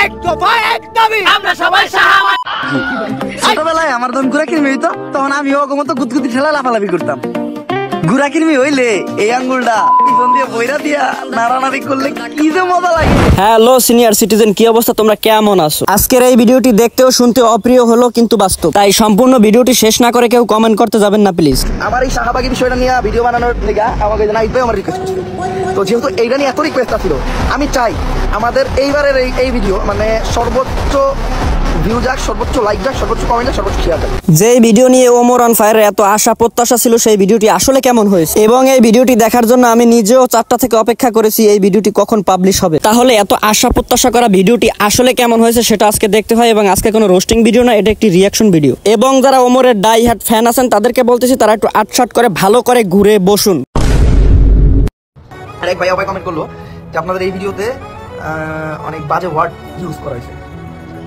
এক দফা এক দাবি, আমরা সবাই শাহবাগ। ছোটবেলায় আমার যখন ঘোড়া কিনবি হইতো তখন আমি ওরকম মতো গুদগুদি ঠেলা লাফালাফি করতাম। ঘোড়া কিনবি হইলে এই আঙ্গুলটা পিছন দিয়ে বইরা দিয়া নাড়ানাড়ি করলে কি যে মজা লাগে। হ্যালো সিনিয়র সিটিজেন, কি অবস্থা, তোমরা কেমন আছো? আজকের এই ভিডিওটি দেখতেও শুনতে অপ্রিয় হলো কিন্তু বাস্তব, তাই সম্পূর্ণ ভিডিওটি শেষ না করে কেউ কমেন্ট করতে যাবেন না প্লিজ। আমার এই শাহবাগী বিষয়টা নিয়ে ভিডিও বানানোর লেগে আমাকে নাইট ভাই আমার রিকোয়েস্ট করছিল। তো যেহেতু এইটা নিয়ে এত রিকোয়েস্ট ছিল, আমি চাই আমাদের এইবারের এই ভিডিও মানে সর্বোচ্চ ভিউ যাক, সর্বোচ্চ লাইক যাক, সর্বোচ্চ কমেন্ট যাক, সর্বোচ্চ শেয়ার যাক। যে ভিডিও নিয়ে ওমর অন ফায়ারের এত আশা প্রত্যাশা ছিল, সেই ভিডিওটি আসলে কেমন হয়েছে এবং এই ভিডিওটি দেখার জন্য আমি নিজেও 4টা থেকে অপেক্ষা করেছি এই ভিডিওটি কখন পাবলিশ হবে। তাহলে এত আশা প্রত্যাশা করা ভিডিওটি আসলে কেমন হয়েছে সেটা আজকে দেখতে হয়। এবং আজকে কোনো রোস্টিং ভিডিও না, এটা একটি রিয়াকশন ভিডিও। এবং যারা ওমরের ডাই হার্ট ফ্যান আছেন তাদেরকে বলতেছি তারা একটু আটশাট করে ভালো করে ঘুরে বসুন। আরেক ভাই কমেন্ট করলো যে আপনাদের এই ভিডিওতে অনেক বাজে ওয়ার্ড ইউজ করা হয়েছে।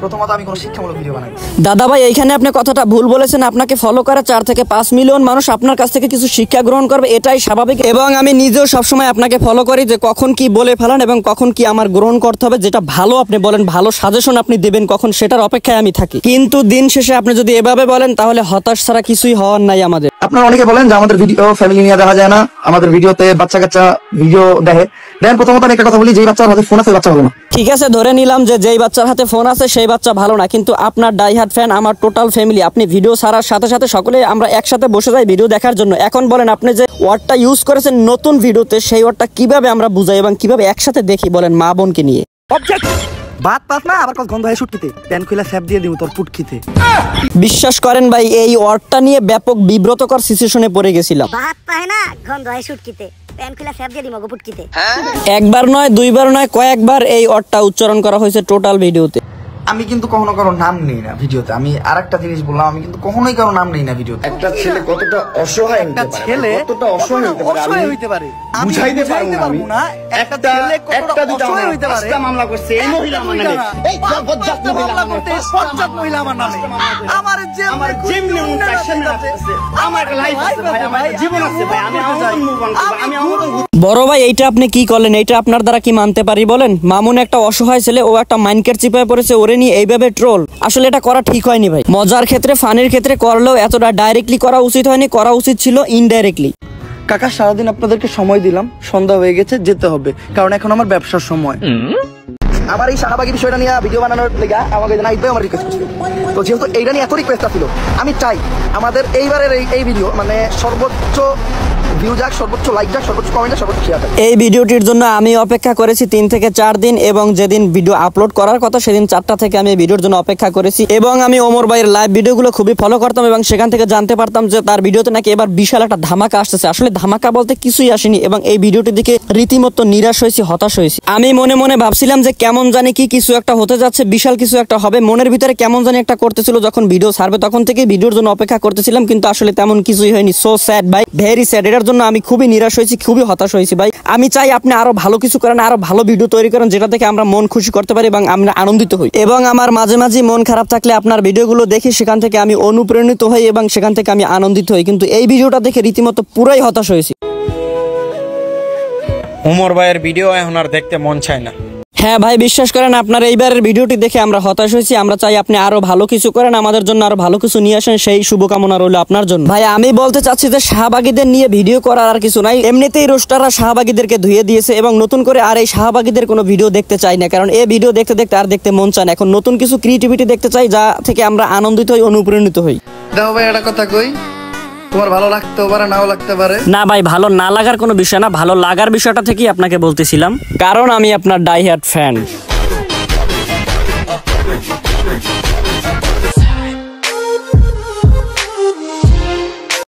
প্রথমত আমি কোনো শিক্ষামূলক ভিডিও বানাই। দাদা ভাই, এইখানে আপনি কথাটা ভুল বলেছেন। আপনাকে ফলো করে 4 থেকে 5 মিলিয়ন মানুষ আপনার কাছ থেকে কিছু শিক্ষা গ্রহণ করবে, এটাই স্বাভাবিক। এবং আমি নিজেও সবসময় আপনাকে ফলো করি যে কখন কি বলে ফেলান এবং কখন কি আমার গ্রহণ করতে হবে, যেটা ভালো আপনি বলেন, ভালো সাজেশন আপনি দেবেন কখন, সেটার অপেক্ষায় আমি থাকি। কিন্তু দিন শেষে আপনি যদি এভাবে বলেন তাহলে হতাশ ছাড়া কিছুই হওয়ার নাই আমাদের। আপনারা অনেকে বলেন যে আমাদের ভিডিও ফ্যামিলি নিয়ে দেখা যায় না, আমাদের ভিডিওতে বাচ্চা কাচ্চা ভিডিও দেখে। দেখেন, প্রথমত আমি একটা কথা বলি, যেই বাচ্চার হাতে ফোন আছে বাচ্চা ভালো না। ঠিক আছে, ধরে নিলাম যে যেই বাচ্চার হাতে ফোন আছে সেই বাচ্চা ভালো না, কিন্তু আপনার ডাইহার্ট ফ্যান আমার টোটাল ফ্যামিলি। আপনি ভিডিও ছাড়ার সাথে সাথে সকলে আমরা একসাথে বসে যাই ভিডিও দেখার জন্য। এখন বলেন আপনি যে ওয়ার্ডটা ইউজ করেছেন নতুন ভিডিওতে, সেই ওয়ার্ডটা কিভাবে আমরা বুঝাই এবং কিভাবে একসাথে দেখি বলেন মা বোনকে নিয়ে? ভাত পাস না আবার কত গন্ধ হয় শুটকিতে, প্যান খুলে স্যাপ দিয়ে দিব তোর পুটকিতে। বিশ্বাস করেন ভাই, এই ওয়ার্ডটা নিয়ে ব্যাপক বিব্রতকর সিচুয়েশনে পড়ে গেছিলাম। ভাত পায় না গন্ধ হয় শুটকিতে, প্যান খুলে স্যাপ দিয়ে দিব পুটকিতে। একবার নয়, দুইবার নয়, কয়েকবার এই ওয়ার্ডটা উচ্চারণ করা হয়েছে টোটাল ভিডিওতে। আমি কিন্তু কখনো কারো নাম নেই না ভিডিওতে। আমি আরেকটা জিনিস বললাম, আমি কিন্তু কখনোই কারো নাম নেই না ভিডিওতে। একটা ছেলে কতটা অসহায় হতে পারে, ছেলে কতটা অসহায় হতে পারে আমি বুঝাইতে পারবো না। একটা ছেলে কতটা অসহায় হতে পারে। একটা মামলা করছে এই মহিলা আমার নামে, এই বজ্জাত মহিলা আমার নামে। আমার যেমনি মন চায় সেমনি আছে, আমার লাইফ আছে ভাই, আমার জীবন আছে ভাই, আমি আমার মুভ অন করব, আমি আমার। বড় ভাই, এইটা আপনি কি করলেন? এইটা আপনার দ্বারা কি মানতে পারি বলেন? মামুন একটা অসহায় ছেলে, ও একটা মাইন্ডকেট চিপায় পড়েছে, ওরে নিয়ে এইভাবে ট্রোল, আসলে এটা করা ঠিক হয়নি ভাই। মজার ক্ষেত্রে ফানির ক্ষেত্রে করলেও এতটা ডাইরেক্টলি করা উচিত হয়নি, করা উচিত ছিল ইনডাইরেক্টলি। কাকা, সারাদিন আপনাদেরকে সময় দিলাম, সন্ধ্যা হয়ে গেছে, যেতে হবে, কারণ এখন আমার ব্যবসার সময়। আমার এই শাহবাগী বিষয়টা নিয়ে ভিডিও বানানোর লেগে আমাকে নাইট ভাই আমার রিকোয়েস্ট করছিল। তো যেহেতু এইটা নিয়ে এত রিকোয়েস্ট ছিল, আমি চাই আমাদের এইবারের এই ভিডিও মানে সর্বোচ্চ ভিউ যাক, সর্বোচ্চ লাইক যাক, সর্বোচ্চ কমেন্ট যাক, সর্বোচ্চ শেয়ার যাক। এই ভিডিওটির জন্য আমি অপেক্ষা করেছি 3 থেকে 4 দিন এবং যেদিন ভিডিও আপলোড করার কথা সেদিন 4টা থেকে আমি ভিডিওর জন্য অপেক্ষা করেছি। এবং আমি ওমর ভাইয়ের লাইভ ভিডিওগুলো খুবই ফলো করতাম এবং সেখান থেকে জানতে পারতাম যে তার ভিডিওতে নাকি এবার বিশাল একটা ধামাকা আসতেছে। আসলে ধামাকা বলতে কিছুই আসেনি এবং এই ভিডিওটি দেখে রীতিমতো নিরাশ হয়েছি, হতাশ হয়েছি। আমি মনে মনে ভাবছিলাম যে কেমন জানি কি কিছু একটা হতে যাচ্ছে, বিশাল কিছু একটা হবে, মনের ভিতরে কেমন জানি একটা করতেছিল। যখন ভিডিও ছাড়বে তখন থেকে ভিডিওর জন্য অপেক্ষা করতেছিলাম, কিন্তু আসলে তেমন কিছুই হয়নি। সো স্যাড ভাই, ভেরি স্যাড। এটার জন্য আমি খুবই নিরাশ হয়েছি, খুবই হতাশ হয়েছি ভাই। আমি চাই আপনি আরো ভালো কিছু করেন, আরো ভালো ভিডিও তৈরি করেন, যেটা থেকে আমরা মন খুশি করতে পারি এবং আমরা আনন্দিত হই। এবং আমার মাঝে মাঝে মন খারাপ থাকলে আপনার ভিডিওগুলো দেখি, সেখান থেকে আমি অনুপ্রাণিত হই এবং সেখান থেকে আমি আনন্দিত হই। কিন্তু এই ভিডিওটা দেখে রীতিমতো পুরাই হতাশ হয়েছি। ওমর ভাইয়ের ভিডিও এখন আর দেখতে মন চায় না। হ্যাঁ ভাই, বিশ্বাস করেন আপনার এইবারের ভিডিওটি দেখে আমরা হতাশ হয়েছি। আমরা চাই আপনি আরো ভালো কিছু করেন, আমাদের জন্য আরো ভালো কিছু নিয়ে আসেন, সেই শুভকামনা রইল আপনার জন্য। ভাই, আমি বলতে চাচ্ছি যে শাহবাগীদের নিয়ে ভিডিও করার আর কিছু নাই। এমনিতেই রোস্টাররা শাহবাগীদেরকে ধুয়ে দিয়েছে এবং নতুন করে আর এই শাহবাগীদের কোনো ভিডিও দেখতে চাই না, কারণ এই ভিডিও দেখতে দেখতে আর দেখতে মন চায় না। এখন নতুন কিছু ক্রিয়েটিভিটি দেখতে চাই, যা থেকে আমরা আনন্দিত হই, অনুপ্রাণিত হই। দেখো ভাই, একটা কথা কই, তোমার ভালো লাগতেও পারে, নাও লাগতে পারে। না ভাই, ভালো না লাগার কোনো বিষয় না, ভালো লাগার বিষয়টা থেকেই আপনাকে বলতেছিলাম, কারণ আমি আপনার ডাই হার্ট ফ্যান।